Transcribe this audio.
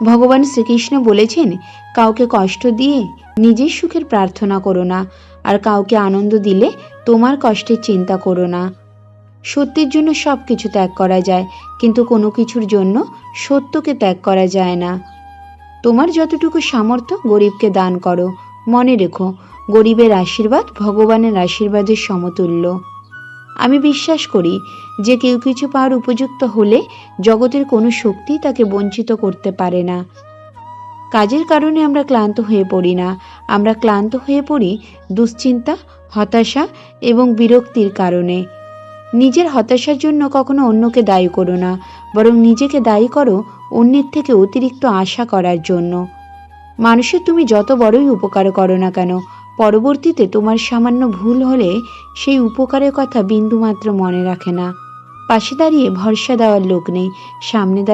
ভগবান শ্রীকৃষ্ণ বলেছেন, কাউকে কষ্ট দিয়ে নিজের সুখের প্রার্থনা করো না, আর কাউকে আনন্দ দিলে তোমার কষ্টের চিন্তা করো না। সত্যের জন্য সব কিছু ত্যাগ করা যায়, কিন্তু কোনো কিছুর জন্য সত্যকে ত্যাগ করা যায় না। তোমার যতটুকু সামর্থ্য গরিবকে দান করো। মনে রেখো, গরিবের আশীর্বাদ ভগবানের আশীর্বাদের সমতুল্য। আমি বিশ্বাস করি যে কেউ কিছু পাওয়ার উপযুক্ত হলে জগতের কোনো শক্তি তাকে বঞ্চিত করতে পারে না। কাজের কারণে আমরা ক্লান্ত হয়ে পড়ি না, আমরা ক্লান্ত হয়ে পড়ি দুশ্চিন্তা, হতাশা এবং বিরক্তির কারণে। নিজের হতাশার জন্য কখনো অন্যকে দায়ী করো না, বরং নিজেকে দায়ী করো অন্যের থেকে অতিরিক্ত আশা করার জন্য। মানুষের তুমি যত বড়ই উপকার করো না কেন, পরবর্তীতে তোমার সামান্য ভুল হলে সেই উপকারের কথা বিন্দুমাত্র মনে রাখে না। পাশে দাঁড়িয়ে ভরসা দেওয়ার লোক নেই, সামনে দাঁড়িয়ে